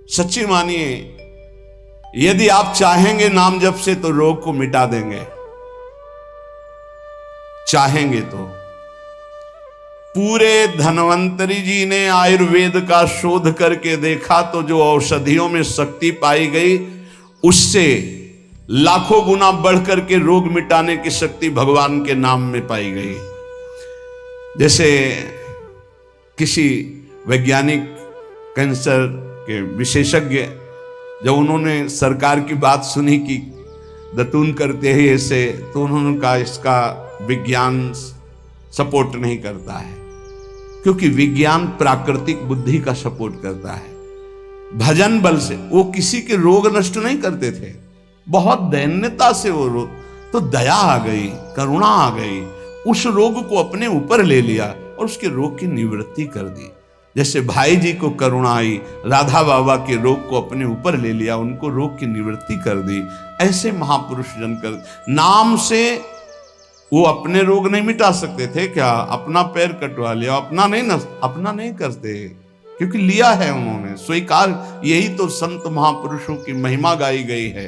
सच्ची मानिए, यदि आप चाहेंगे नाम जप से तो रोग को मिटा देंगे, चाहेंगे तो। पूरे धन्वंतरी जी ने आयुर्वेद का शोध करके देखा तो जो औषधियों में शक्ति पाई गई उससे लाखों गुना बढ़कर के रोग मिटाने की शक्ति भगवान के नाम में पाई गई। जैसे किसी वैज्ञानिक कैंसर के विशेषज्ञ जब उन्होंने सरकार की बात सुनी कि दतून करते हैं ऐसे, तो उन्होंने कहा इसका विज्ञान सपोर्ट नहीं करता है, क्योंकि विज्ञान प्राकृतिक बुद्धि का सपोर्ट करता है। भजन बल से वो किसी के रोग नष्ट नहीं करते थे, बहुत दैन्यता से वो रोग, तो दया आ गई, करुणा आ गई, उस रोग को अपने ऊपर ले लिया और उसके रोग की निवृत्ति कर दी। जैसे भाई जी को करुणा आई, राधा बाबा के रोग को अपने ऊपर ले लिया, उनको रोग की निवृत्ति कर दी। ऐसे महापुरुष जन कर नाम से वो अपने रोग नहीं मिटा सकते थे क्या? अपना पैर कटवा लिया, अपना नहीं करते, क्योंकि लिया है उन्होंने स्वीकार। यही तो संत महापुरुषों की महिमा गाई गई है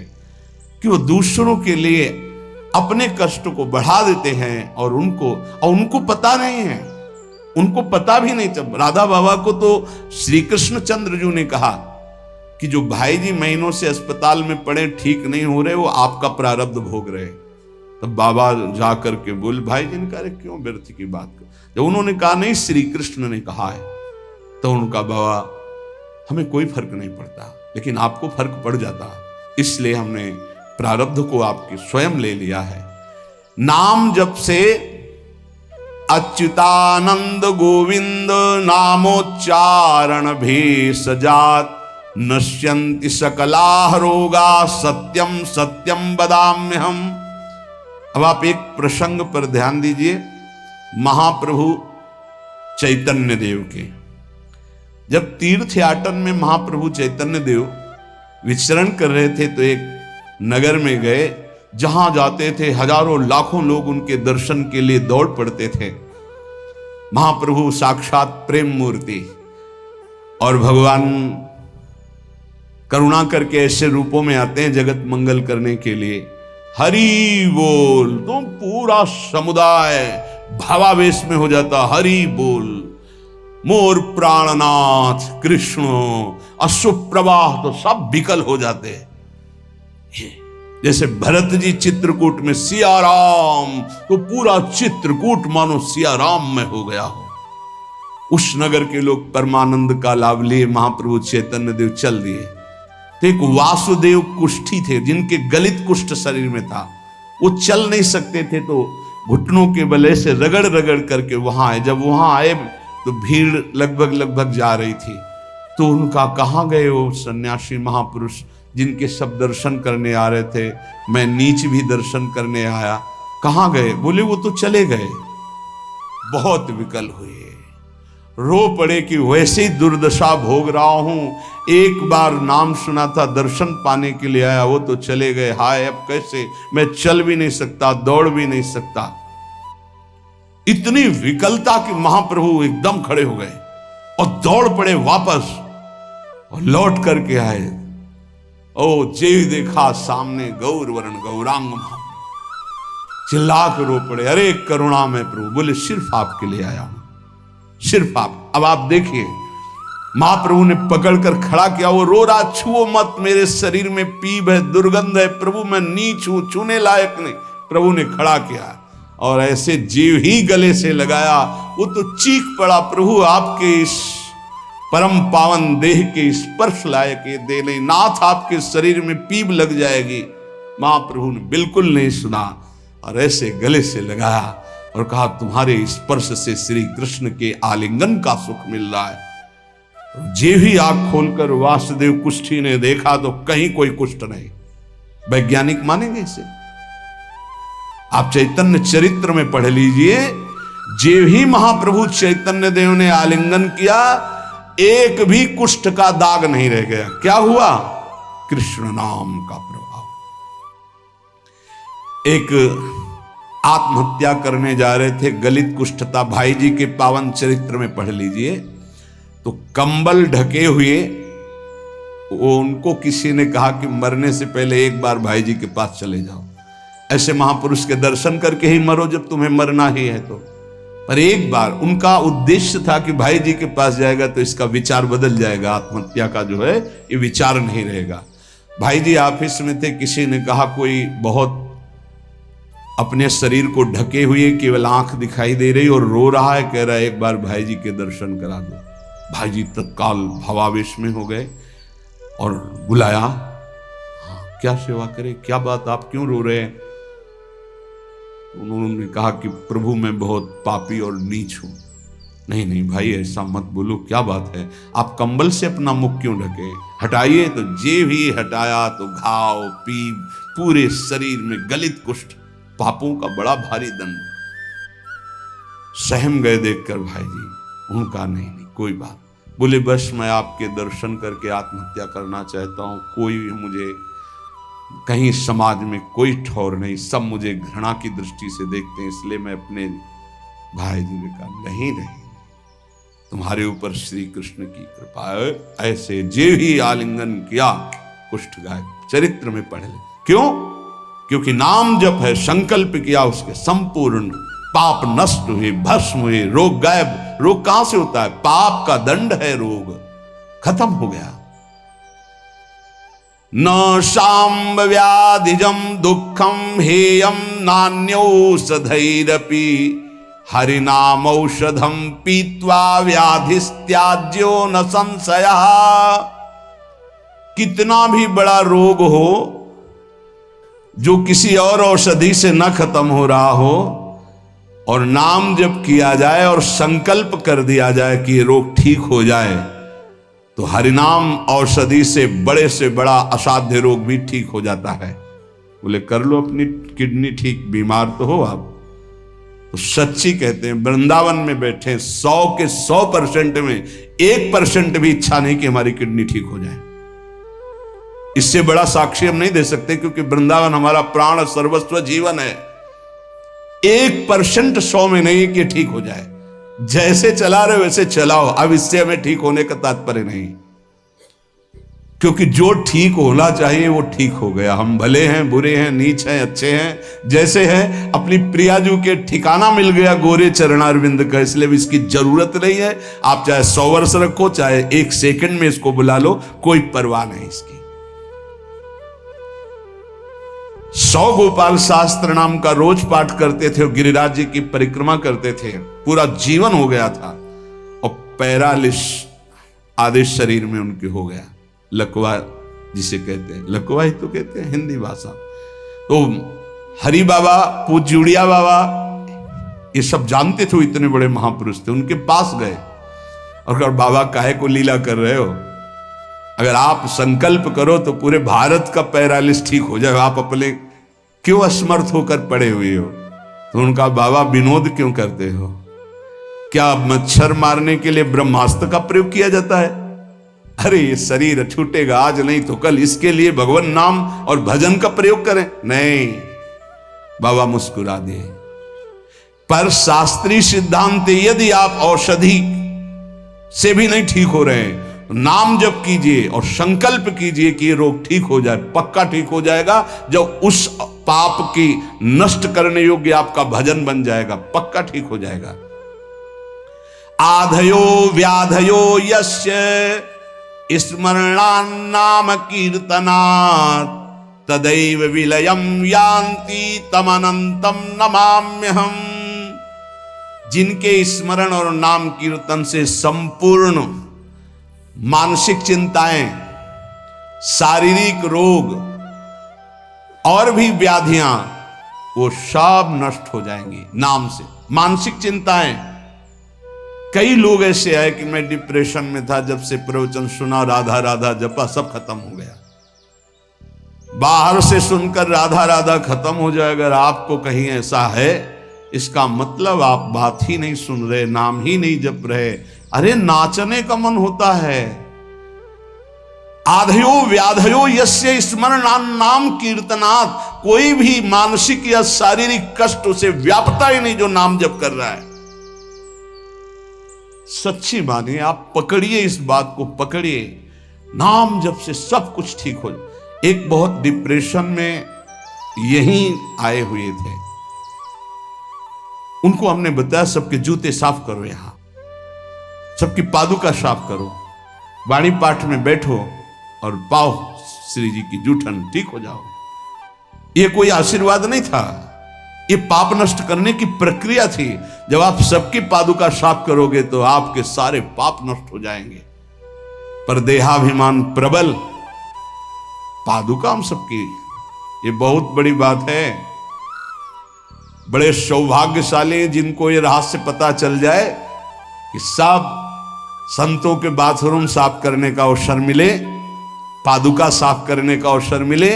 कि वो दूसरों के लिए अपने कष्ट को बढ़ा देते हैं और उनको पता नहीं है, उनको पता भी नहीं चल। राधा बाबा को तो श्री कृष्ण चंद्र जी ने कहा कि जो भाई जी महीनों से अस्पताल में पड़े, ठीक नहीं हो रहे, वो आपका प्रारब्ध भोग रहे। तब बाबा जाकर के बोले, भाई जी ने कहा क्यों व्यर्थ की बात कर। जब उन्होंने कहा नहीं श्री कृष्ण ने कहा है, तो उनका बाबा हमें कोई फर्क नहीं पड़ता, लेकिन आपको फर्क पड़ जाता, इसलिए हमने प्रारब्ध को आपके स्वयं ले लिया है। नाम जप से अच्युतानंद गोविंद नामोच्चारण भी सजात नश्यन्ति सकला रोगा सत्यम सत्यम वदाम्यहम्। अब आप एक प्रसंग पर ध्यान दीजिए, महाप्रभु चैतन्य देव के जब तीर्थ याटन में महाप्रभु चैतन्य देव विचरण कर रहे थे तो एक नगर में गए, जहां जाते थे हजारों लाखों लोग उनके दर्शन के लिए दौड़ पड़ते थे। महाप्रभु साक्षात प्रेम मूर्ति, और भगवान करुणा करके ऐसे रूपों में आते हैं जगत मंगल करने के लिए। हरि बोल, तो पूरा समुदाय भावावेश में हो जाता, हरि बोल, मोर प्राणनाथ कृष्ण, अश्रुप्रवाह तो सब विकल हो जाते। जैसे भरत जी चित्रकूट में सिया राम, तो पूरा चित्रकूट मानो सिया राम में हो गया हो। उस नगर के लोग परमानंद का लाभ लिए, महाप्रभु चैतन्य देव चल दिए। तो एक वासुदेव कुष्ठी थे जिनके गलित कुष्ठ शरीर में था, वो चल नहीं सकते थे, तो घुटनों के बले से रगड़ रगड़ करके वहां आए। जब वहां आए तो भीड़ लगभग जा रही थी, तो उनका कहाँ गए वो सन्यासी महापुरुष जिनके सब दर्शन करने आ रहे थे, मैं नीच भी दर्शन करने आया, कहाँ गए? बोले वो तो चले गए। बहुत विकल हुए, रो पड़े कि वैसे ही दुर्दशा भोग रहा हूं, एक बार नाम सुना था, दर्शन पाने के लिए आया, वो तो चले गए, हाय अब कैसे, मैं चल भी नहीं सकता, दौड़ भी नहीं सकता। इतनी विकलता कि महाप्रभु एकदम खड़े हो गए और दौड़ पड़े वापस और लौट करके आए। ओ जे देखा सामने गौर वर्ण गौरांग महाप्रभु, चिल्ला कर रो पड़े, अरे करुणा में प्रभु। बोले सिर्फ आपके लिए आया हूं, सिर्फ आप। अब आप देखिए, महाप्रभु ने पकड़कर खड़ा किया, वो रो रहा, छुओ मत, मेरे शरीर में पीप है, दुर्गंध है, प्रभु मैं नीच हूं, छूने लायक नहीं। प्रभु ने खड़ा किया और ऐसे जीव ही गले से लगाया, वो तो चीख पड़ा, प्रभु आपके इस परम पावन देह के स्पर्श लायक ये दे नहीं, नाथ आपके शरीर में पीप लग जाएगी। महाप्रभु ने बिल्कुल नहीं सुना और ऐसे गले से लगाया और कहा, तुम्हारे स्पर्श से श्री कृष्ण के आलिंगन का सुख मिल रहा है। जे ही आंख खोलकर वासुदेव कुष्ठी ने देखा तो कहीं कोई कुष्ठ नहीं। वैज्ञानिक मानेंगे इसे? आप चैतन्य चरित्र में पढ़ लीजिए, जे ही महाप्रभु चैतन्य देव ने आलिंगन किया, एक भी कुष्ठ का दाग नहीं रह गया। क्या हुआ? कृष्ण नाम का प्रभाव। एक आत्महत्या करने जा रहे थे, गलित कुष्ठ था, भाई जी के पावन चरित्र में पढ़ लीजिए। तो कंबल ढके हुए उनको किसी ने कहा कि मरने से पहले एक बार भाई जी के पास चले जाओ, ऐसे महापुरुष के दर्शन करके ही मरो जब तुम्हें मरना ही है तो। पर एक बार उनका उद्देश्य था कि भाई जी के पास जाएगा तो इसका विचार बदल जाएगा, आत्महत्या का जो है ये विचार नहीं रहेगा। भाई जी ऑफिस में थे, किसी ने कहा कोई बहुत अपने शरीर को ढके हुए केवल आंख दिखाई दे रही और रो रहा है, कह रहा है एक बार भाई जी के दर्शन करा दो। भाई जी तत्काल भावावेश में हो गए और बुलाया, हाँ, क्या सेवा करे, क्या बात, आप क्यों रो रहे हैं? उन्होंने कहा कि प्रभु मैं बहुत पापी और नीच हूं। नहीं नहीं भाई ऐसा मत बोलो, क्या बात है, आप कंबल से अपना मुख क्यों ढके, हटाइए। तो जे भी हटाया तो घाव पीप पूरे शरीर में, गलित कुष्ठ, पापों का बड़ा भारी दंड। सहम गए देखकर भाई जी। उनका नहीं नहीं कोई बात। बोले बस मैं आपके दर्शन करके आत्महत्या करना चाहता हूं, कोई मुझे कहीं समाज में कोई ठौर नहीं, सब मुझे घृणा की दृष्टि से देखते हैं, इसलिए मैं अपने भाई जी ने कहा नहीं नहीं, तुम्हारे ऊपर श्री कृष्ण की कृपा है। ऐसे जे ही आलिंगन किया कुष्ठ गायब। चरित्र में पढ़ ले। क्यों? क्योंकि नाम जप है, संकल्प किया, उसके संपूर्ण पाप नष्ट हुए, भस्म हुए, रोग गायब। रोग कहां से होता है? पाप का दंड है रोग, खत्म हो गया। न शाम्ब व्याधिजम दुखम हेयम नान्यौषधैरपि हरिनाम औषधम पीत्वा व्याधिस्त्याज्यो न संशयः। कितना भी बड़ा रोग हो जो किसी और औषधि से न खत्म हो रहा हो और नाम जब किया जाए और संकल्प कर दिया जाए कि ये रोग ठीक हो जाए, तो हरिनाम औषधि से बड़ा असाध्य रोग भी ठीक हो जाता है। बोले कर लो अपनी किडनी ठीक, बीमार तो हो आप। तो सच्ची कहते हैं, वृंदावन में बैठे 100 के 100% में 1% भी इच्छा नहीं कि हमारी किडनी ठीक हो जाए। इससे बड़ा साक्षी हम नहीं दे सकते, क्योंकि वृंदावन हमारा प्राण सर्वस्व जीवन है। 1% 100 में नहीं कि ठीक हो जाए। जैसे चला रहे वैसे चलाओ, अब इससे हमें ठीक होने का तात्पर्य नहीं, क्योंकि जो ठीक होना चाहिए वो ठीक हो गया। हम भले हैं, बुरे हैं, नीच हैं, अच्छे हैं, जैसे हैं, अपनी प्रियाजू के ठिकाना मिल गया गोरे चरणारविंद का, इसलिए भी इसकी जरूरत नहीं है। आप चाहे 100 वर्ष रखो, चाहे 1 सेकंड में इसको बुला लो, कोई परवाह नहीं इसकी। 100 गोपाल शास्त्र नाम का रोज पाठ करते थे और गिरिराज जी की परिक्रमा करते थे, पूरा जीवन हो गया था और पैरालिस आदेश शरीर में उनके हो गया। लकवा जिसे कहते हैं, लकवा ही तो कहते हैं हिंदी भाषा। तो हरि बाबा, पूज्य उड़िया बाबा, ये सब जानते थे, इतने बड़े महापुरुष थे। उनके पास गए और कहा बाबा काहे को लीला कर रहे हो, अगर आप संकल्प करो तो पूरे भारत का पैरालिस ठीक हो जाए, आप अपने क्यों असमर्थ होकर पड़े हुए हो? तो उनका बाबा विनोद क्यों करते हो? क्या मच्छर मारने के लिए ब्रह्मास्त्र का प्रयोग किया जाता है? अरे ये शरीर छूटेगा आज नहीं तो कल, इसके लिए भगवान नाम और भजन का प्रयोग करें? नहीं। बाबा मुस्कुरा दिए। पर शास्त्रीय सिद्धांत, यदि आप औषधि से भी नहीं ठीक हो रहे हैं, नाम जप कीजिए और संकल्प कीजिए कि ये रोग ठीक हो जाए। पक्का ठीक हो जाएगा जब उस पाप की नष्ट करने योग्य आपका भजन बन जाएगा, पक्का ठीक हो जाएगा। आधयो व्याधयो यस्य स्मरणान्नाम कीर्तनात् तदैव विलयम यान्ति तमनंतम नमाम्यहम्। जिनके स्मरण और नाम कीर्तन से संपूर्ण मानसिक चिंताएं, शारीरिक रोग और भी व्याधियां, वो सब नष्ट हो जाएंगी नाम से। मानसिक चिंताएं, कई लोग ऐसे आए कि मैं डिप्रेशन में था, जब से प्रवचन सुना, राधा राधा जपा, सब खत्म हो गया। बाहर से सुनकर राधा राधा खत्म हो जाए, अगर आपको कहीं ऐसा है, इसका मतलब आप बात ही नहीं सुन रहे, नाम ही नहीं जप रहे। अरे नाचने का मन होता है। आधयो व्याधयो यस्य स्मरणान्नाम कीर्तनात्, कोई भी मानसिक या शारीरिक कष्ट उसे व्यापता ही नहीं जो नाम जप कर रहा है। सच्ची मानिए, आप पकड़िए, इस बात को पकड़िए। नाम जप से सब कुछ ठीक हो जाए। एक बहुत डिप्रेशन में यहीं आए हुए थे, उनको हमने बताया सबके जूते साफ करो, यहां सबकी पादुका साफ करो, वाणी पाठ में बैठो और पाओ श्री जी की जूठन, ठीक हो जाओ। ये कोई आशीर्वाद नहीं था, ये पाप नष्ट करने की प्रक्रिया थी। जब आप सबकी पादुका साफ करोगे तो आपके सारे पाप नष्ट हो जाएंगे। पर देहाभिमान प्रबल, पादुका हम सबकी, ये बहुत बड़ी बात है। बड़े सौभाग्यशाली जिनको ये रहस्य पता चल जाए कि सब संतों के बाथरूम साफ करने का अवसर मिले, पादुका साफ करने का अवसर मिले,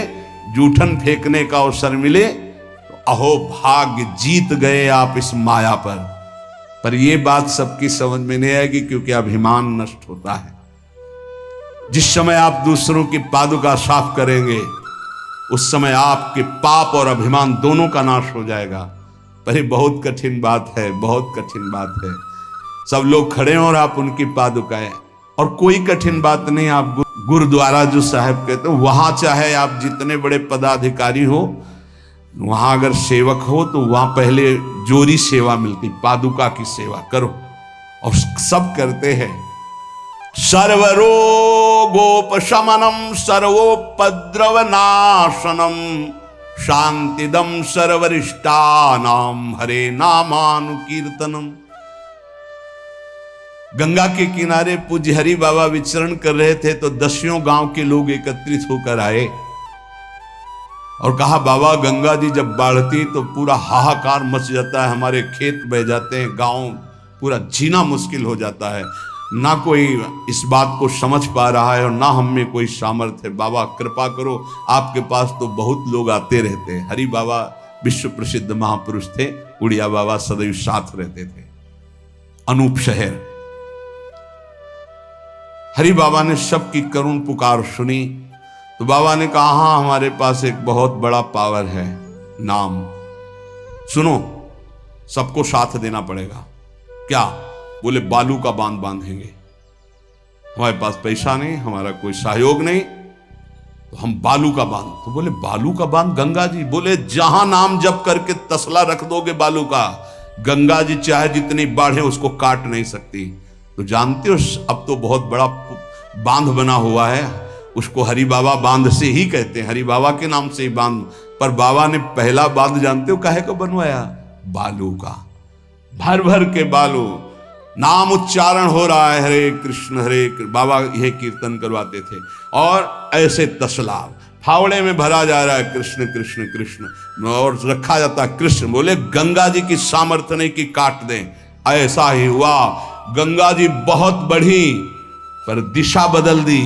जूठन फेंकने का अवसर मिले, तो अहो भाग्य, जीत गए आप इस माया पर ये बात सबकी समझ में नहीं आएगी, क्योंकि अभिमान नष्ट होता है। जिस समय आप दूसरों की पादुका साफ करेंगे उस समय आपके पाप और अभिमान दोनों का नाश हो जाएगा। पर ये बहुत कठिन बात है, बहुत कठिन बात है। सब लोग खड़े हैं और आप उनकी पादुकाएं, और कोई कठिन बात नहीं। आप गुरुद्वारा जो साहब कहते हो, वहां चाहे आप जितने बड़े पदाधिकारी हो, वहां अगर सेवक हो तो वहां पहले जोरी सेवा मिलती, पादुका की सेवा करो, और सब करते हैं। सर्वरोगोपशमनम सर्वोपद्रव नाशनम शांतिदम सर्वरिष्टानाम हरे नामानुकीर्तनम। गंगा के किनारे पूज्य हरि बाबा विचरण कर रहे थे तो 10 गांव के लोग एकत्रित होकर आए और कहा, बाबा गंगा जी जब बढ़ती तो पूरा हाहाकार मच जाता है, हमारे खेत बह जाते हैं, गांव पूरा जीना मुश्किल हो जाता है। ना कोई इस बात को समझ पा रहा है और ना हम में कोई सामर्थ्य है। बाबा कृपा करो, आपके पास तो बहुत लोग आते रहते हैं। हरि बाबा विश्व प्रसिद्ध महापुरुष थे, उड़िया बाबा सदैव साथ रहते थे। अनूप शहर, हरि बाबा ने सबकी करुण पुकार सुनी तो बाबा ने कहा, हाँ हमारे पास एक बहुत बड़ा पावर है, नाम। सुनो, सबको साथ देना पड़ेगा। क्या? बोले बालू का बांध बांधेंगे। हमारे पास पैसा नहीं, हमारा कोई सहयोग नहीं, तो हम बालू का बांध। तो बोले बालू का बांध गंगा जी? बोले जहां नाम जप करके तसला रख दोगे बालू का, गंगा जी चाहे जितनी बाढ़े उसको काट नहीं सकती। तो जानते हो अब तो बहुत बड़ा बांध बना हुआ है, उसको हरि बाबा बांध से ही कहते हैं, हरि बाबा के नाम से ही बांध। पर बाबा ने पहला बांध जानते हो काहे को बनवाया? बालू का। भर भर के बालू, नाम उच्चारण हो रहा है, हरे कृष्ण हरे कृष्ण, बाबा यह कीर्तन करवाते थे। और ऐसे तसला फावड़े में भरा जा रहा है, कृष्ण कृष्ण कृष्ण, और रखा जाता कृष्ण। बोले गंगा जी की सामर्थ्य नहीं कि काट दें। ऐसा ही हुआ, गंगा जी बहुत बढ़ी पर दिशा बदल दी,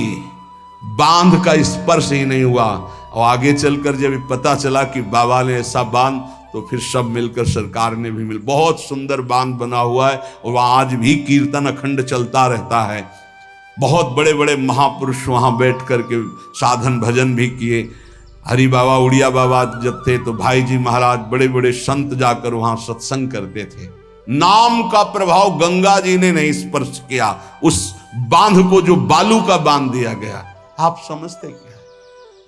बांध का स्पर्श ही नहीं हुआ। और आगे चलकर जब पता चला कि बाबा ने ऐसा बांध, तो फिर सब मिलकर सरकार ने भी मिल, बहुत सुंदर बांध बना हुआ है और वहाँ आज भी कीर्तन अखंड चलता रहता है। बहुत बड़े बड़े महापुरुष वहाँ बैठ कर के साधन भजन भी किए। हरि बाबा उड़िया बाबा जब थे तो भाई जी महाराज, बड़े बड़े संत जाकर वहाँ सत्संग करते थे। नाम का प्रभाव गंगा जी ने नहीं स्पर्श किया, उस बांध को जो बालू का बांध दिया गया। आप समझते क्या?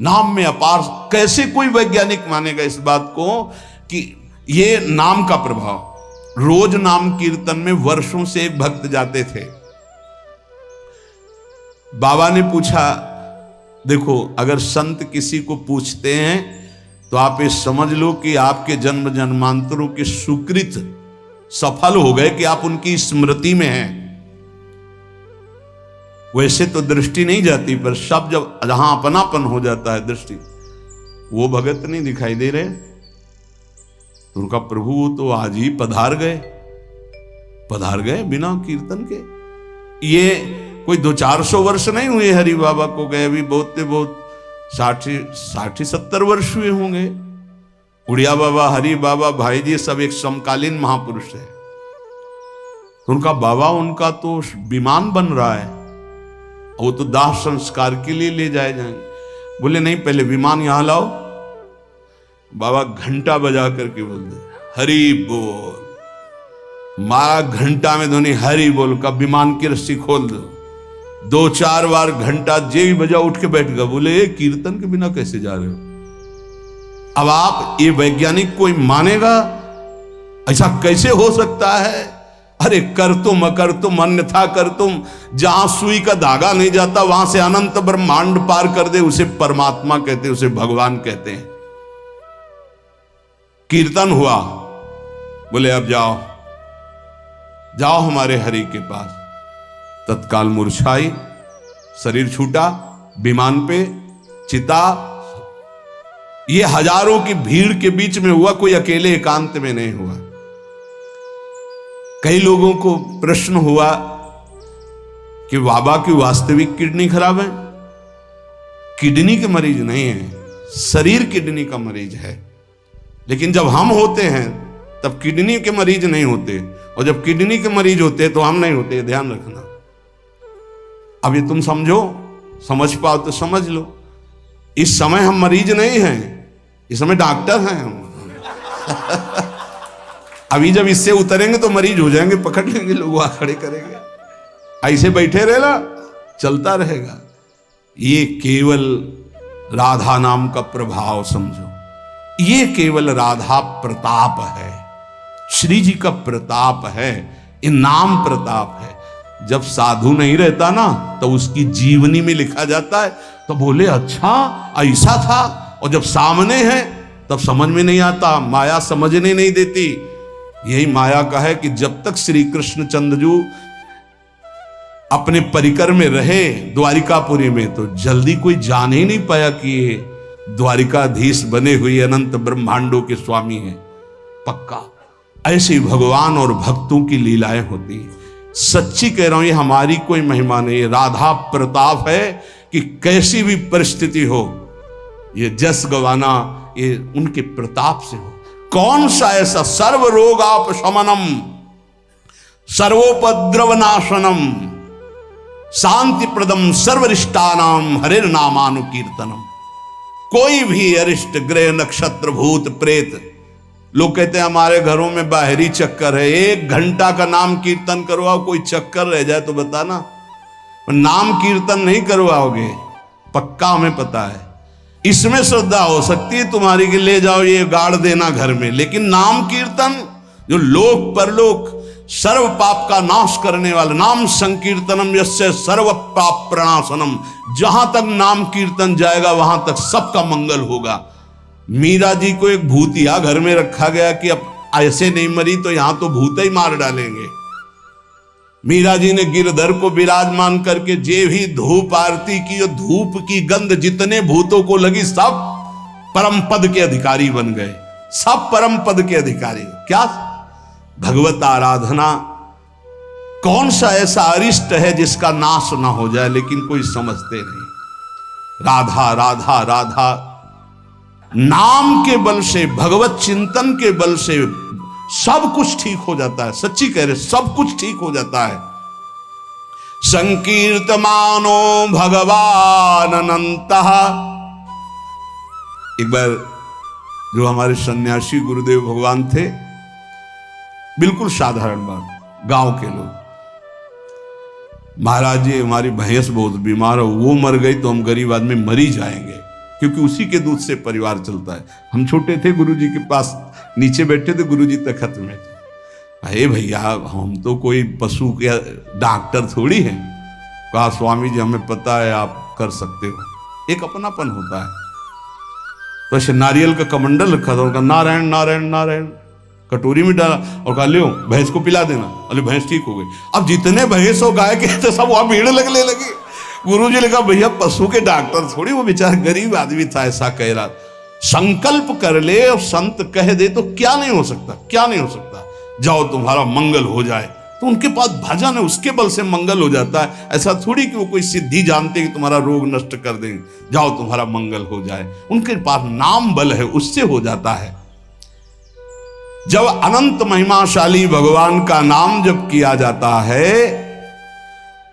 नाम में अपार। कैसे कोई वैज्ञानिक मानेगा इस बात को कि ये नाम का प्रभाव। रोज नाम कीर्तन में वर्षों से एक भक्त जाते थे। बाबा ने पूछा, देखो अगर संत किसी को पूछते हैं तो आप ये समझ लो कि आपके जन्म जन्मांतरों के सुकृत सफल हो गए कि आप उनकी स्मृति में हैं। वैसे तो दृष्टि नहीं जाती, पर सब जब जहां अपनापन हो जाता है दृष्टि, वो भगत नहीं दिखाई दे रहे, तो उनका प्रभु तो आज ही पधार गए बिना कीर्तन के। ये कोई 200-400 वर्ष नहीं हुए हरि बाबा को गए, अभी बहुत 60-70 वर्ष हुए होंगे। उड़िया बाबा, हरि बाबा, भाई जी सब एक समकालीन महापुरुष है। उनका बाबा, उनका तो विमान बन रहा है, वो तो दाह संस्कार के लिए ले जाए जाएंगे। बोले नहीं, पहले विमान यहां लाओ। बाबा घंटा बजा करके बोलते, हरि बोल। मारा घंटा में ध्वनि हरि बोल का, विमान की रस्सी खोल दो। 2-4 बार घंटा जे भी बजा उठ के बैठ गया। बोले ये कीर्तन के बिना कैसे जा रहे हो? अब आप ये वैज्ञानिक कोई मानेगा? ऐसा कैसे हो सकता है? अरे कर तुम अन्यथा कर तुम, जहां सुई का धागा नहीं जाता वहां से अनंत ब्रह्मांड पार कर दे, उसे परमात्मा कहते हैं, उसे भगवान कहते हैं। कीर्तन हुआ, बोले अब जाओ जाओ हमारे हरि के पास। तत्काल मूर्छाई, शरीर छूटा, विमान पे चिता। ये हजारों की भीड़ के बीच में हुआ, कोई अकेले एकांत में नहीं हुआ। कई लोगों को प्रश्न हुआ कि बाबा की वास्तविक किडनी खराब है। किडनी के मरीज नहीं है, शरीर किडनी का मरीज है। लेकिन जब हम होते हैं तब किडनी के मरीज नहीं होते, और जब किडनी के मरीज होते तो हम नहीं होते। ध्यान रखना। अब ये तुम समझो, समझ पाओ तो समझ लो। इस समय हम मरीज नहीं हैं, इस समय डॉक्टर हैं हम। अभी जब इससे उतरेंगे तो मरीज हो जाएंगे, पकड़ लेंगे लोग, वहां खड़े करेंगे। ऐसे बैठे रहना, चलता रहेगा। ये केवल राधा नाम का प्रभाव समझो। ये केवल राधा प्रताप है, श्री जी का प्रताप है, ये नाम प्रताप है। जब साधु नहीं रहता ना तो उसकी जीवनी में लिखा जाता है, तो बोले अच्छा ऐसा था। और जब सामने है तब समझ में नहीं आता, माया समझने नहीं देती। यही माया का है कि जब तक श्री कृष्ण चंद्रजू अपने परिकर में रहे द्वारिकापुरी में, तो जल्दी कोई जान ही नहीं पाया कि ये द्वारिकाधीश बने हुए अनंत ब्रह्मांडों के स्वामी हैं। पक्का ऐसे ही भगवान और भक्तों की लीलाएं होती हैं। सच्ची कह रहा हूं, ये हमारी कोई महिमा नहीं है, राधा प्रताप है कि कैसी भी परिस्थिति हो, ये जस गवाना ये उनके प्रताप से हो। कौन सा ऐसा सर्व रोगापशमनम सर्वोपद्रव नाशनम शांति प्रदम सर्वरिष्टानाम हरिर नामानुकीर्तनम। कोई भी अरिष्ट ग्रह नक्षत्र भूत प्रेत, लोग कहते हैं हमारे घरों में बाहरी चक्कर है, 1 घंटा का नाम कीर्तन करवाओ, कोई चक्कर रह जाए तो बताना। नाम कीर्तन नहीं करवाओगे, पक्का हमें पता है। इसमें श्रद्धा हो सकती है तुम्हारी कि ले जाओ ये गाड़ देना घर में, लेकिन नाम कीर्तन जो लोक परलोक सर्व पाप का नाश करने वाला, नाम संकीर्तनम यस्य सर्व पाप प्रणाशनम, जहां तक नाम कीर्तन जाएगा वहां तक सबका मंगल होगा। मीरा जी को एक भूतिया घर में रखा गया कि अब ऐसे नहीं मरी तो यहां तो भूत ही मार डालेंगे। मीरा जी ने गिरधर को विराजमान करके जे भी धूप आरती की, धूप की गंध जितने भूतों को लगी सब परम पद के अधिकारी बन गए, सब परम पद के अधिकारी। क्या भगवत आराधना, कौन सा ऐसा अरिष्ट है जिसका नाश ना हो जाए, लेकिन कोई समझते नहीं। राधा राधा राधा नाम के बल से, भगवत चिंतन के बल से सब कुछ ठीक हो जाता है। सच्ची कह रहे, सब कुछ ठीक हो जाता है। संकीर्तमानो भगवान अनंतः। एक बार जो हमारे सन्यासी गुरुदेव भगवान थे, बिल्कुल साधारण बात, गांव के लोग, महाराज जी हमारी भैंस बहुत बीमार हो, वो मर गई तो हम गरीब आदमी मर ही जाएंगे, क्योंकि उसी के दूध से परिवार चलता है। हम छोटे थे, गुरुजी के पास नीचे बैठे थे, गुरुजी तखत में थे। अरे भैया हम तो कोई पशु के डॉक्टर थोड़ी हैं। कहा स्वामी जी हमें पता है आप कर सकते हो। एक अपनापन होता है। तो ऐसे नारियल का कमंडल रखा था, उनका नारायण नारायण नारायण कटोरी में डाला और कहा लो भैंस को पिला देना। अरे भैंस ठीक हो गई। अब जितने भैंस और गाय के थे सब वहां भीड़ लगने लगी। गुरुजी ने कहा भैया पशु के डॉक्टर थोड़ी, वो बेचारा गरीब आदमी था, ऐसा कह रहा। संकल्प कर ले और संत कह दे तो क्या नहीं हो सकता, क्या नहीं हो सकता। जाओ तुम्हारा मंगल हो जाए, तो उनके पास भजन है, उसके बल से मंगल हो जाता है। ऐसा थोड़ी कि वो कोई सिद्धि जानते कि तुम्हारा रोग नष्ट कर देंगे, जाओ तुम्हारा मंगल हो जाए। उनके पास नाम बल है, उससे हो जाता है। जब अनंत महिमाशाली भगवान का नाम जब किया जाता है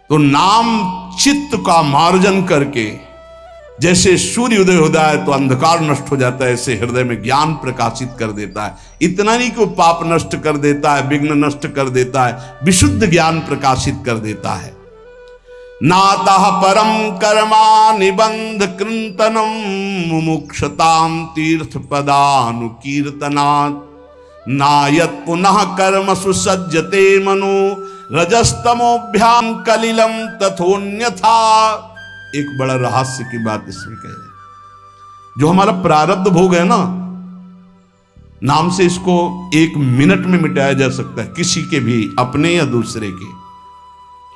तो नाम चित्त का मार्जन करके, जैसे सूर्य उदय होता है तो अंधकार नष्ट हो जाता है, ऐसे हृदय में ज्ञान प्रकाशित कर देता है। इतना नहीं कि वो पाप नष्ट कर देता है, विघ्न नष्ट कर देता है, विशुद्ध ज्ञान प्रकाशित कर देता है। नातः परम कर्मा निबंध कृंतनम मुमुक्षताम तीर्थ पदानुकीर्तनात् नायत पुनः कर्म सुसज्जते मनो रजस्तमोभ्याम कलिलम तथोन्यथा। एक बड़ा रहस्य की बात इसमें कह रहे, जो हमारा प्रारब्ध भोग है ना, नाम से इसको 1 मिनट में मिटाया जा सकता है, किसी के भी, अपने या दूसरे के।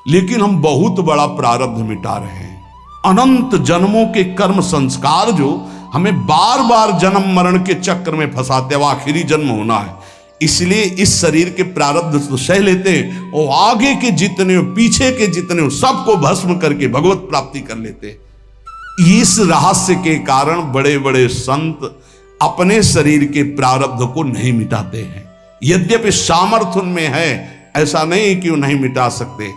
लेकिन हम बहुत बड़ा प्रारब्ध मिटा रहे हैं। अनंत जन्मों के कर्म संस्कार जो हमें बार बार जन्म मरण के चक्र में फंसाते, अब आखिरी जन्म होना है, इसलिए इस शरीर के प्रारब्ध तो सह लेते हैं और आगे के जितने हो, पीछे के जितने हो, सबको भस्म करके भगवत प्राप्ति कर लेते हैं। इस रहस्य के कारण बड़े बड़े संत अपने शरीर के प्रारब्ध को नहीं मिटाते हैं। यद्यपि सामर्थ्य उनमें है, ऐसा नहीं कि वो नहीं मिटा सकते,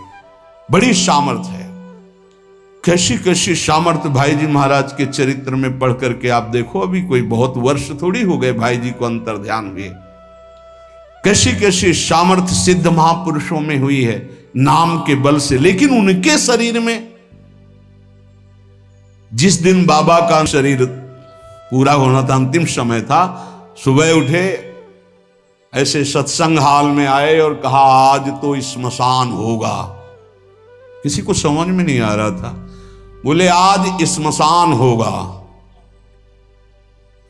बड़ी सामर्थ्य है। कैसी कैसी सामर्थ्य भाई जी महाराज के चरित्र में पढ़ करके आप देखो, अभी कोई बहुत वर्ष थोड़ी हो गए भाई जी को अंतर ध्यान हुए। कैसी कैसी सामर्थ्य सिद्ध महापुरुषों में हुई है नाम के बल से। लेकिन उनके शरीर में, जिस दिन बाबा का शरीर पूरा होना था, अंतिम समय था, सुबह उठे, ऐसे सत्संग हाल में आए और कहा आज तो श्मशान होगा। किसी को समझ में नहीं आ रहा था, बोले आज श्मशान होगा,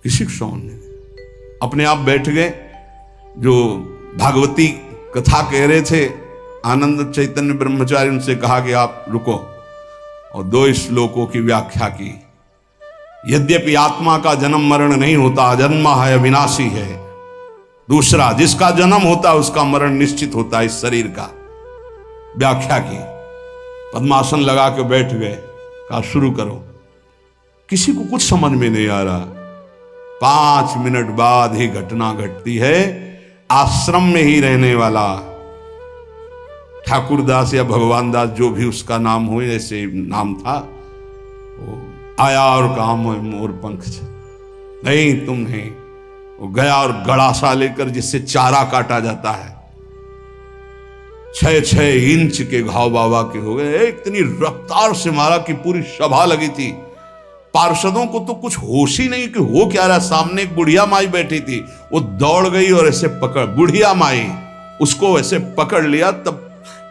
किसी को समझ नहीं। अपने आप बैठ गए। जो भागवती कथा कह रहे थे आनंद चैतन्य ब्रह्मचारी, उनसे कहा कि आप रुको, और 2 श्लोकों की व्याख्या की। यद्यपि आत्मा का जन्म मरण नहीं होता, अजन्मा है, अविनाशी है। दूसरा, जिसका जन्म होता है उसका मरण निश्चित होता है, इस शरीर का। व्याख्या की, पद्मासन लगा के बैठ गए, कहा शुरू करो। किसी को कुछ समझ में नहीं आ रहा। 5 मिनट बाद ही घटना घटती है। आश्रम में ही रहने वाला ठाकुरदास या भगवान दास, जो भी उसका नाम हो, ऐसे नाम था, वो आया और कहा मोर पंख नहीं, तुम नहीं। वो गया और गड़ासा लेकर, जिससे चारा काटा जाता है, 6-6 इंच के घाव बाबा के हो गए। इतनी रफ्तार से मारा कि पूरी सभा लगी थी। पार्षदों को तो कुछ होश ही नहीं कि हो क्या रहा। सामने एक बुढ़िया माई बैठी थी, वो दौड़ गई और ऐसे पकड़, बुढ़िया माई उसको ऐसे पकड़ लिया। तब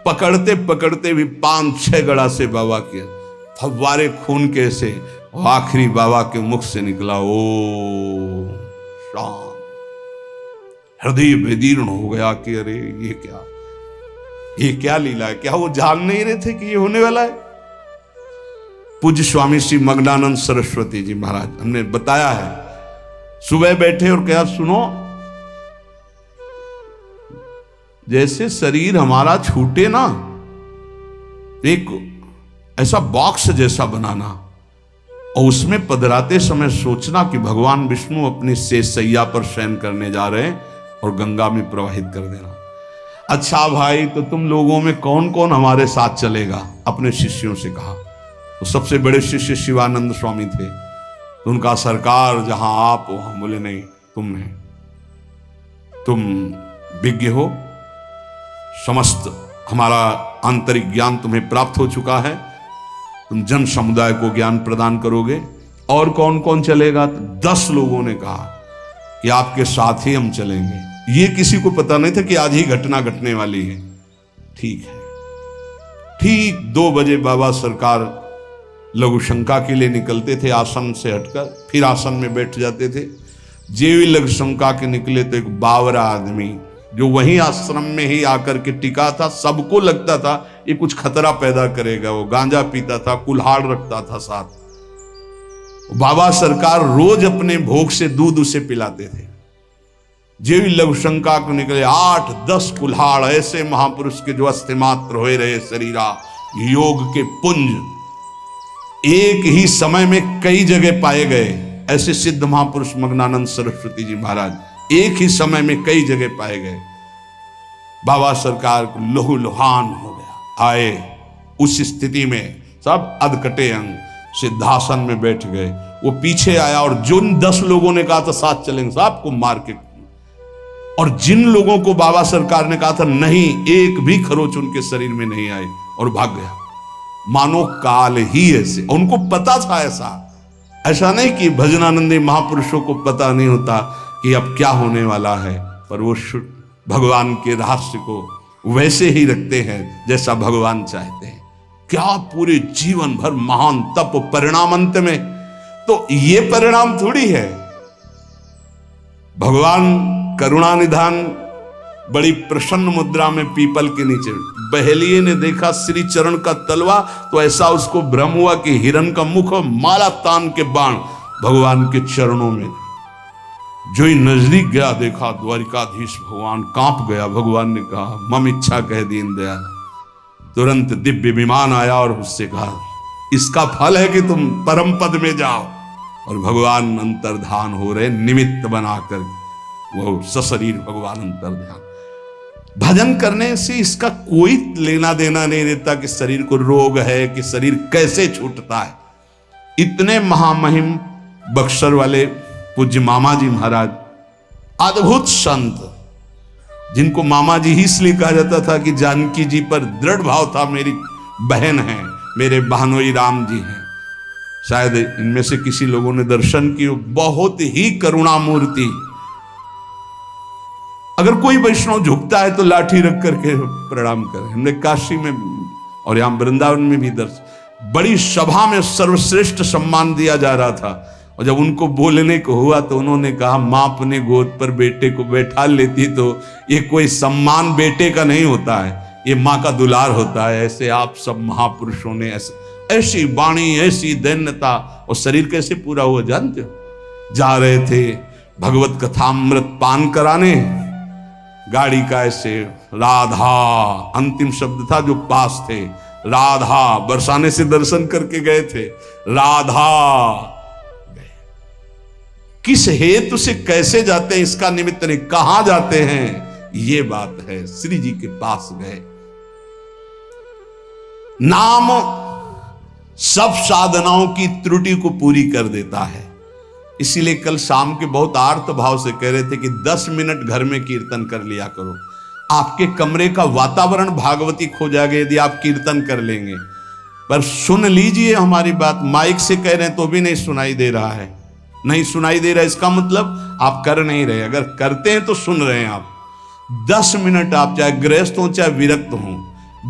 पकड़ते पकड़ते भी 5-6 गड़ा से बाबा के फव्वारे खून के से, और आखिरी बाबा के मुख से निकला ओ शांत। हृदय विदीर्ण हो गया कि अरे ये क्या लीला है। क्या वो जान नहीं रहे थे कि ये होने वाला है। पूज्य स्वामी श्री मग्नानंद सरस्वती जी महाराज, हमने बताया है, सुबह बैठे और कहा सुनो, जैसे शरीर हमारा छूटे ना, एक ऐसा बॉक्स जैसा बनाना, और उसमें पधराते समय सोचना कि भगवान विष्णु अपनी शेष सैया पर शयन करने जा रहे हैं और गंगा में प्रवाहित कर देना। अच्छा भाई, तो तुम लोगों में कौन कौन हमारे साथ चलेगा? अपने शिष्यों से कहा। तो सबसे बड़े शिष्य शिवानंद स्वामी थे। तो उनका सरकार जहां आप हो, हम बोले नहीं, तुम नहीं, तुम विज्ञ हो, समस्त हमारा आंतरिक ज्ञान तुम्हें प्राप्त हो चुका है, तुम जन समुदाय को ज्ञान प्रदान करोगे। और कौन कौन चलेगा? तो 10 लोगों ने कहा कि आपके साथ ही हम चलेंगे। ये किसी को पता नहीं था कि आज ही घटना घटने वाली है। ठीक है। ठीक 2 बजे बाबा सरकार लघु शंका के लिए निकलते थे, आसन से हटकर, फिर आसन में बैठ जाते थे। जेवी लघु शंका के निकले तो एक बावरा आदमी जो वहीं आश्रम में ही आकर के टिका था, सबको लगता था ये कुछ खतरा पैदा करेगा। वो गांजा पीता था, कुल्हाड़ रखता था साथ। बाबा सरकार रोज अपने भोग से दूध उसे पिलाते थे। जेवी लघु शंका को निकले 8-10 कुल्हाड़, ऐसे महापुरुष के जो अस्थिमात्र हो रहे शरीरा, योग के पुंज एक ही समय में कई जगह पाए गए। ऐसे सिद्ध महापुरुष मग्नानंद सरस्वती जी महाराज एक ही समय में कई जगह पाए गए। बाबा सरकार को लहू लुहान हो गया। आए उस स्थिति में सब अधकटे अंग सिद्धासन में बैठ गए। वो पीछे आया और जिन 10 लोगों ने कहा था साथ चलेंगे, सबको मार के, और जिन लोगों को बाबा सरकार ने कहा था नहीं, एक भी खरोच उनके शरीर में नहीं आई, और भाग गया। मानो काल ही ऐसे। उनको पता था ऐसा नहीं कि भजनानंदी महापुरुषों को पता नहीं होता कि अब क्या होने वाला है, पर वो भगवान के रहस्य को वैसे ही रखते हैं जैसा भगवान चाहते हैं। क्या पूरे जीवन भर महान तप, परिणाम अंत में तो ये परिणाम थोड़ी है। भगवान करुणा निधान बड़ी प्रसन्न मुद्रा में पीपल के नीचे, बहेलिए ने देखा श्री चरण का तलवा तो ऐसा उसको भ्रम हुआ कि हिरण का मुख और माला तान के बाण भगवान के चरणों में। जो ही नजदीक गया देखा द्वारिकाधीश भगवान कांप गया। भगवान ने कहा मम इच्छा कह दीन दयाल। तुरंत दिव्य विमान आया और उससे कहा इसका फल है कि तुम परम पद में जाओ। और भगवान अंतर्धान हो रहे, निमित्त बनाकर वो सशरीर भगवान अंतर्धान। भजन करने से इसका कोई लेना देना नहीं रहता कि शरीर को रोग है, कि शरीर कैसे छूटता है। इतने महामहिम बक्सर वाले पूज्य मामा जी महाराज, अद्भुत संत, जिनको मामा जी ही इसलिए कहा जाता था कि जानकी जी पर दृढ़ भाव था, मेरी बहन है, मेरे बहनोई राम जी हैं। शायद इनमें से किसी लोगों ने दर्शन किए, बहुत ही करुणामूर्ति। अगर कोई वैष्णव झुकता है तो लाठी रख करके प्रणाम करें। हमने काशी में और यहां वृंदावन में भी दर्शन, बड़ी सभा में सर्वश्रेष्ठ सम्मान दिया जा रहा था, और जब उनको बोलने को हुआ तो उन्होंने कहा मां अपने गोद पर बेटे को बैठा लेती तो ये कोई सम्मान बेटे का नहीं होता है, ये मां का दुलार होता है। ऐसे आप सब महापुरुषों ने ऐसी वाणी, ऐसी दैन्यता, और शरीर कैसे पूरा हुआ जानते हो। जा रहे थे भगवत कथामृत पान कराने, गाड़ी का ऐसे राधा अंतिम शब्द था, जो पास थे राधा, बरसाने से दर्शन करके गए थे, राधा गए। किस हेतु से कैसे जाते हैं इसका निमित्त नहीं, कहां जाते हैं ये बात है। श्री जी के पास गए। नाम सब साधनाओं की त्रुटि को पूरी कर देता है। इसीलिए कल शाम के बहुत आर्त भाव से कह रहे थे कि 10 मिनट घर में कीर्तन कर लिया करो। आपके कमरे का वातावरण भागवतिक हो जाएगा यदि आप कीर्तन कर लेंगे। पर सुन लीजिए हमारी बात, माइक से कह रहे हैं तो भी नहीं सुनाई दे रहा है, नहीं सुनाई दे रहा है, इसका मतलब आप कर नहीं रहे। अगर करते हैं तो सुन रहे हैं आप। 10 मिनट आप चाहे गृहस्थ हो चाहे विरक्त हो,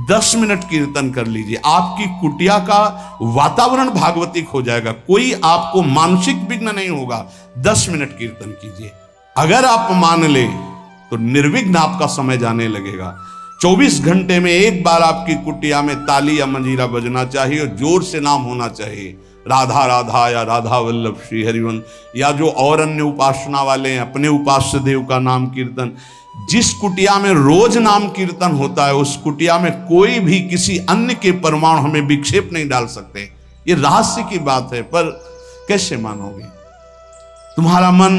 10 मिनट कीर्तन कर लीजिए, आपकी कुटिया का वातावरण भागवतिक हो जाएगा, कोई आपको मानसिक विघ्न नहीं होगा। 10 मिनट कीर्तन कीजिए, अगर आप मान ले तो निर्विघ्न आपका समय जाने लगेगा। 24 घंटे में एक बार आपकी कुटिया में ताली या मंजीरा बजना चाहिए और जोर से नाम होना चाहिए, राधा राधा या राधा वल्लभ श्री हरिवंश, या जो और अन्य उपासना वाले हैं अपने उपास्य देव का नाम कीर्तन। जिस कुटिया में रोज नाम कीर्तन होता है उस कुटिया में कोई भी किसी अन्य के परमाणु हमें विक्षेप नहीं डाल सकते। ये रहस्य की बात है, पर कैसे मानोगे? तुम्हारा मन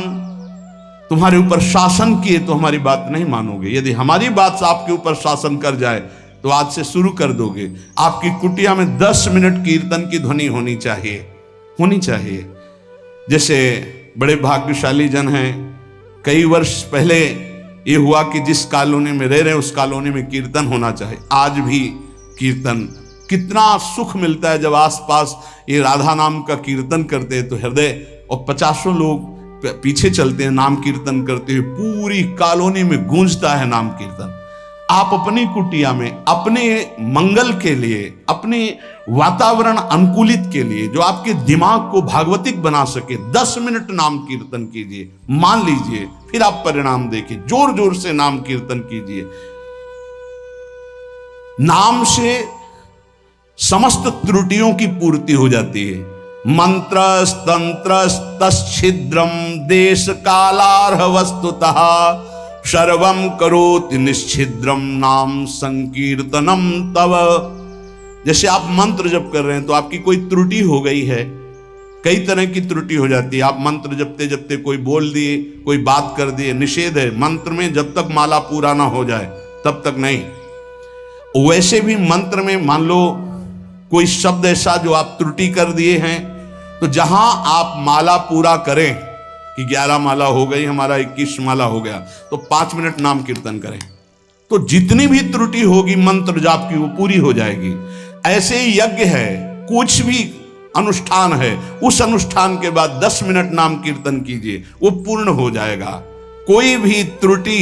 तुम्हारे ऊपर शासन किए तो हमारी बात नहीं मानोगे। यदि हमारी बात आपके ऊपर शासन कर जाए तो आज से शुरू कर दोगे। आपकी कुटिया में 10 मिनट कीर्तन की ध्वनि होनी चाहिए। जैसे बड़े भाग्यशाली जन हैं, कई वर्ष पहले ये हुआ कि जिस कॉलोनी में रह रहे हैं उस कॉलोनी में कीर्तन होना चाहिए। आज भी कीर्तन, कितना सुख मिलता है जब आसपास ये राधा नाम का कीर्तन करते हैं तो हृदय, और 50 लोग पीछे चलते हैं नाम कीर्तन करते हुए, पूरी कॉलोनी में गूंजता है नाम कीर्तन। आप अपनी कुटिया में अपने मंगल के लिए, अपने वातावरण अनुकूलित के लिए, जो आपके दिमाग को भागवतिक बना सके, 10 मिनट नाम कीर्तन कीजिए, मान लीजिए, फिर आप परिणाम देखिए। जोर जोर से नाम कीर्तन कीजिए। नाम से समस्त त्रुटियों की पूर्ति हो जाती है। मंत्र तंत्र तच्छिद्रम देश कालार्ह वस्तुतः सर्वम करोति निश्चिद्रम नाम संकीर्तनम तव। जैसे आप मंत्र जप कर रहे हैं तो आपकी कोई त्रुटि हो गई है, कई तरह की त्रुटि हो जाती है। आप मंत्र जपते जपते कोई बोल दिए, कोई बात कर दिए, निषेध है मंत्र में, जब तक माला पूरा ना हो जाए तब तक नहीं। वैसे भी मंत्र में मान लो कोई शब्द ऐसा जो आप त्रुटि कर दिए हैं, तो जहां आप माला पूरा करें कि 11 माला हो गई, हमारा 21 माला हो गया, तो 5 मिनट नाम कीर्तन करें, तो जितनी भी त्रुटि होगी मंत्र जाप की वो पूरी हो जाएगी। ऐसे ही यज्ञ है, कुछ भी अनुष्ठान है, उस अनुष्ठान के बाद 10 मिनट नाम कीर्तन कीजिए, वो पूर्ण हो जाएगा। कोई भी त्रुटि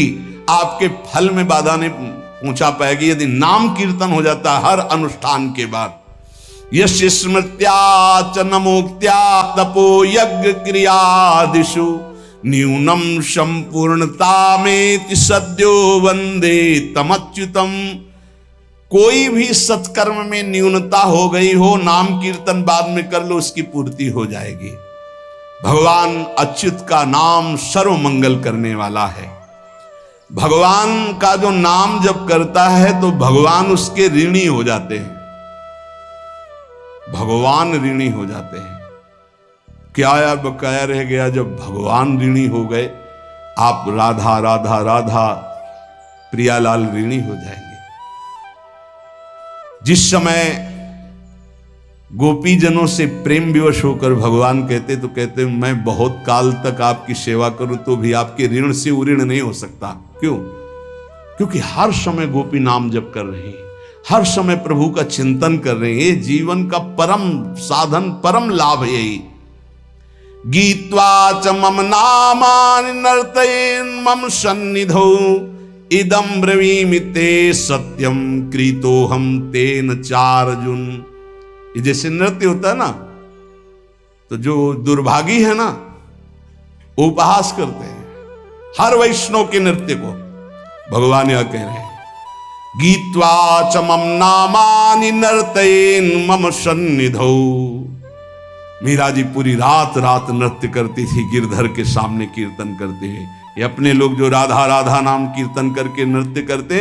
आपके फल में बाधा नहीं पहुंचा पाएगी यदि नाम कीर्तन हो जाता है हर अनुष्ठान के बाद। यस्य स्मृत्या च नमोक्त्या तपो यज्ञ क्रियादिषु न्यूनम संपूर्णतामेति सद्यो वंदे तमच्युतम। कोई भी सत्कर्म में न्यूनता हो गई हो, नाम कीर्तन बाद में कर लो, उसकी पूर्ति हो जाएगी। भगवान अच्युत का नाम सर्व मंगल करने वाला है। भगवान का जो नाम जब करता है तो भगवान उसके ऋणी हो जाते हैं, भगवान ऋणी हो जाते हैं। क्या या बकाया रह गया जब भगवान ऋणी हो गए? आप राधा राधा राधा प्रियालाल ऋणी हो जाएंगे। जिस समय गोपीजनों से प्रेम विवश होकर भगवान कहते तो कहते मैं बहुत काल तक आपकी सेवा करूं तो भी आपके ऋण से उऋण नहीं हो सकता। क्यों? क्योंकि हर समय गोपी नाम जप कर रहे हैं, हर समय प्रभु का चिंतन कर रहे हैं। ये जीवन का परम साधन, परम लाभ है यही। गीत्वा च मम नामानि नर्तयेन् मम सन्निधौ इदं ब्रवीमि ते सत्यम कृतोहम तेन चार्जुन। ये जैसे नृत्य होता है ना, तो जो दुर्भागी है ना वो उपहास करते हैं हर वैष्णव के नृत्य को। भगवान यह कह रहे हैं गीत्वा च मम नामानि नर्तयेन् मम सन्निधौ। मीरा जी पूरी रात रात नृत्य करती थी गिरधर के सामने कीर्तन करते हुए। ये अपने लोग जो राधा राधा नाम कीर्तन करके नृत्य करते,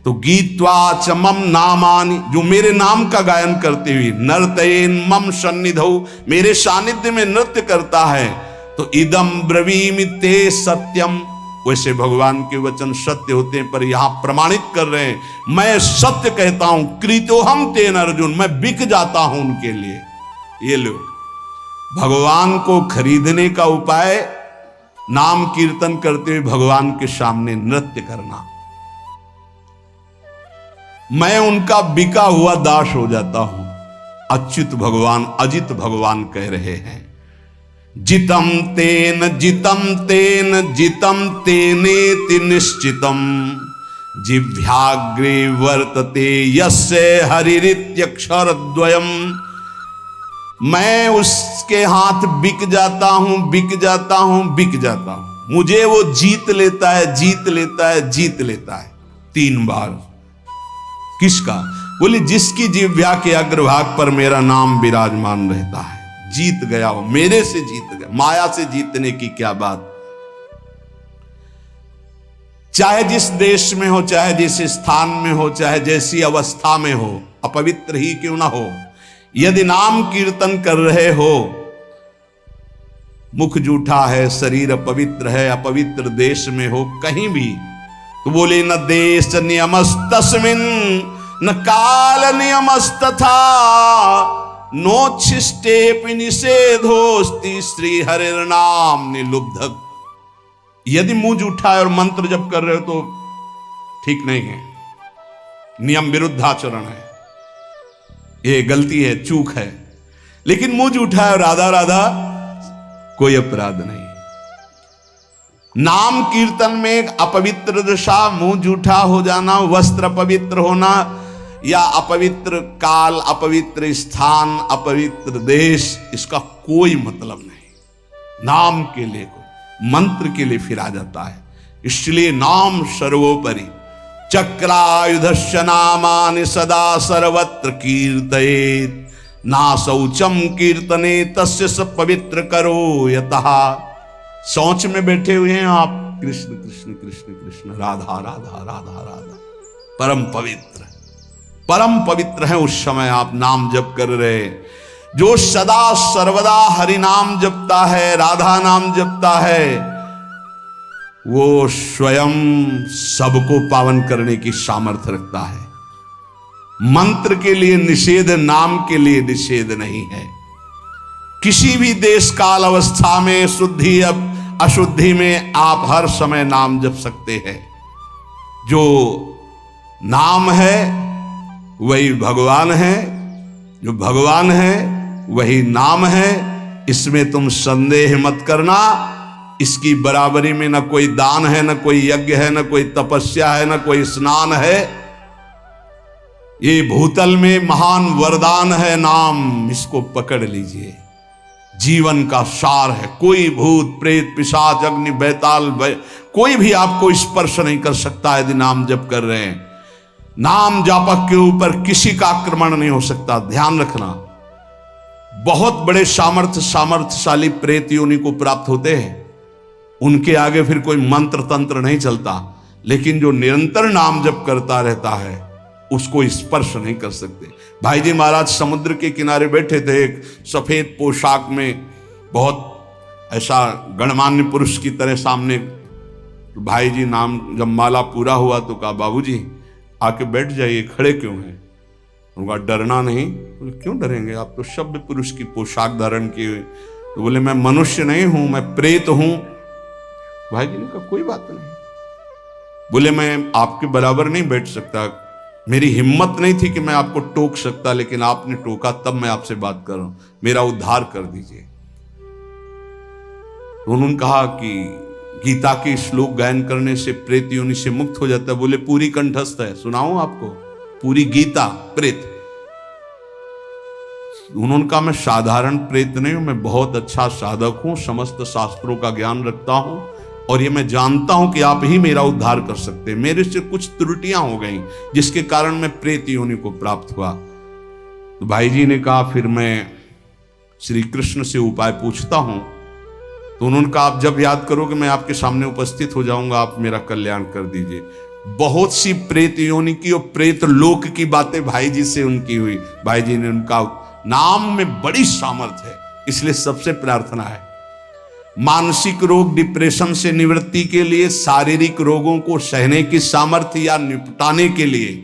तो गीत्वा च मम नामानि, जो मेरे नाम का गायन करते हुए, नर्तयेन् मम सन्निधौ, मेरे सानिध्य में नृत्य करता है, तो इदम ब्रवीमि ते सत्यम। वैसे भगवान के वचन सत्य होते हैं, पर यहां प्रमाणित कर रहे हैं मैं सत्य कहता हूं, कृतोहम तेन अर्जुन, मैं बिक जाता हूं उनके लिए। ये लोग भगवान को खरीदने का उपाय नाम कीर्तन करते हुए भगवान के सामने नृत्य करना। मैं उनका बिका हुआ दास हो जाता हूं। अच्युत भगवान, अजित भगवान कह रहे हैं जितम तेन जितम तेन जितम तेनेति निश्चितम जिह्वाग्रे वर्तते यस्य हरिरित्यक्षरद्वयम्। मैं उसके हाथ बिक जाता हूं, बिक जाता हूं, बिक जाता हूं। मुझे वो जीत लेता है, जीत लेता है, जीत लेता है 3 बार। किसका? बोले जिसकी जिह्वा के अग्रभाग पर मेरा नाम विराजमान रहता है। जीत गया वो, मेरे से जीत गया। माया से जीतने की क्या बात। चाहे जिस देश में हो, चाहे जिस स्थान में हो, चाहे जैसी अवस्था में हो, अपवित्र ही क्यों ना हो, यदि नाम कीर्तन कर रहे हो, मुख जूठा है, शरीर अपवित्र है, अपवित्र देश में हो, कहीं भी, तो बोले न देश नियमस्तस्मिन् न काल नियमस्तथा नोच्छिष्टेपि निषेधोस्ति श्री हरिर्नाम निलुब्धक। यदि मुंह जूठा है और मंत्र जप कर रहे हो तो ठीक नहीं है, नियम विरुद्धाचरण है, ये गलती है, चूक है। लेकिन मुंह जूठा है और राधा राधा, कोई अपराध नहीं। नाम कीर्तन में अपवित्र दशा, मुंह जूठा हो जाना, वस्त्र अपवित्र होना, या अपवित्र काल, अपवित्र स्थान, अपवित्र देश, इसका कोई मतलब नहीं। नाम के लिए, मंत्र के लिए फिर आ जाता है। इसलिए नाम सर्वोपरि। चक्रायुधस्य नामानि सदा सर्वत्र कीर्तयेत् ना शौचम कीर्तने तस्य स पवित्र करो यतः। शौच में बैठे हुए हैं आप, कृष्ण कृष्ण कृष्ण कृष्ण, राधा राधा राधा राधा, परम पवित्र, परम पवित्र है। उस समय आप नाम जप कर रहे, जो सदा सर्वदा हरि नाम जपता है, राधा नाम जपता है, वो स्वयं सबको पावन करने की सामर्थ्य रखता है। मंत्र के लिए निषेध, नाम के लिए निषेध नहीं है। किसी भी देश काल अवस्था में, शुद्धि अशुद्धि में आप हर समय नाम जप सकते हैं। जो नाम है वही भगवान है, जो भगवान है वही नाम है, इसमें तुम संदेह मत करना। इसकी बराबरी में न कोई दान है, न कोई यज्ञ है, न कोई तपस्या है, न कोई स्नान है। ये भूतल में महान वरदान है नाम, इसको पकड़ लीजिए। जीवन का सार है। कोई भूत प्रेत पिशाच अग्नि बैताल कोई भी आपको स्पर्श नहीं कर सकता यदि नाम जप कर रहे हैं। नाम जापक के ऊपर किसी का आक्रमण नहीं हो सकता, ध्यान रखना। बहुत बड़े सामर्थ्यशाली प्रेत योनि को प्राप्त होते हैं, उनके आगे फिर कोई मंत्र तंत्र नहीं चलता, लेकिन जो निरंतर नाम जप करता रहता है उसको स्पर्श नहीं कर सकते। भाई जी महाराज समुद्र के किनारे बैठे थे, एक सफेद पोशाक में बहुत ऐसा गणमान्य पुरुष की तरह सामने। तो भाई जी नाम जब माला पूरा हुआ तो कहा, बाबूजी आके बैठ जाइए, खड़े क्यों हैं? उनका डरना नहीं। बोले क्यों डरेंगे, आप तो सभ्य पुरुष की पोशाक धारण किए हुए। तो बोले मैं मनुष्य नहीं हूं, मैं प्रेत हूं। भाई जी ने कहा कोई बात नहीं। बोले मैं आपके बराबर नहीं बैठ सकता, मेरी हिम्मत नहीं थी कि मैं आपको टोक सकता, लेकिन आपने टोका तब मैं आपसे बात कर रहा हूं, मेरा उद्धार कर दीजिए। तो उन्होंने कहा कि गीता के श्लोक गायन करने से प्रेत योनि से मुक्त हो जाता है। बोले पूरी कंठस्थ है, सुनाऊं आपको पूरी गीता प्रेत? उन्होंने कहा मैं साधारण प्रेत नहीं हूं, मैं बहुत अच्छा साधक हूं, समस्त शास्त्रों का ज्ञान रखता हूं और ये मैं जानता हूं कि आप ही मेरा उद्धार कर सकते हैं। मेरे से कुछ त्रुटियां हो गई जिसके कारण मैं प्रेत योनि को प्राप्त हुआ। तो भाई जी ने कहा फिर मैं श्री कृष्ण से उपाय पूछता हूं। तो उन्होंने कहा आप जब याद करोगे मैं आपके सामने उपस्थित हो जाऊंगा, आप मेरा कल्याण कर दीजिए। बहुत सी प्रेत योनि की और प्रेत लोक की बातें भाई जी से उनकी हुई। भाई जी ने उनका नाम में बड़ी सामर्थ्य है, इसलिए सबसे प्रार्थना है मानसिक रोग डिप्रेशन से निवृत्ति के लिए, शारीरिक रोगों को सहने की सामर्थ्य या निपटाने के लिए,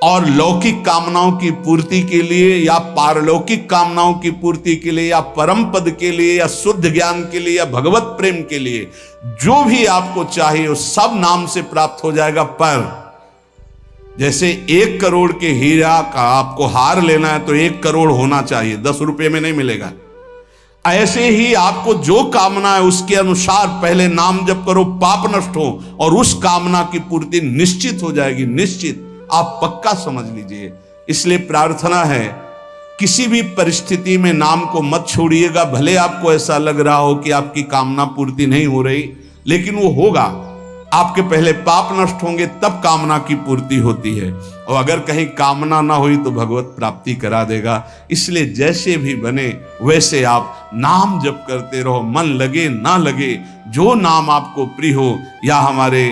और लौकिक कामनाओं की पूर्ति के लिए या पारलौकिक कामनाओं की पूर्ति के लिए या परम पद के लिए या शुद्ध ज्ञान के लिए या भगवत प्रेम के लिए, जो भी आपको चाहिए वो सब नाम से प्राप्त हो जाएगा। पर जैसे 1 करोड़ के हीरा का आपको हार लेना है तो 1 करोड़ होना चाहिए, 10 रुपए में नहीं मिलेगा। ऐसे ही आपको जो कामना है उसके अनुसार पहले नाम जप करो, पाप नष्ट हो और उस कामना की पूर्ति निश्चित हो जाएगी, निश्चित, आप पक्का समझ लीजिए। इसलिए प्रार्थना है किसी भी परिस्थिति में नाम को मत छोड़िएगा। भले आपको ऐसा लग रहा हो कि आपकी कामना पूर्ति नहीं हो रही, लेकिन वो होगा। आपके पहले पाप नष्ट होंगे तब कामना की पूर्ति होती है, और अगर कहीं कामना ना हुई तो भगवत प्राप्ति करा देगा। इसलिए जैसे भी बने वैसे आप नाम जप करते रहो, मन लगे ना लगे, जो नाम आपको प्रिय हो। या हमारे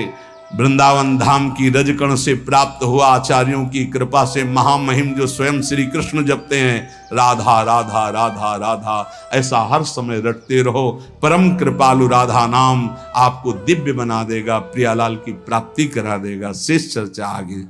वृंदावन धाम की रजकण से प्राप्त हुआ आचार्यों की कृपा से महामहिम जो स्वयं श्री कृष्ण जपते हैं, राधा राधा राधा राधा, ऐसा हर समय रटते रहो। परम कृपालु राधा नाम आपको दिव्य बना देगा, प्रियालाल की प्राप्ति करा देगा। शेष चर्चा आगे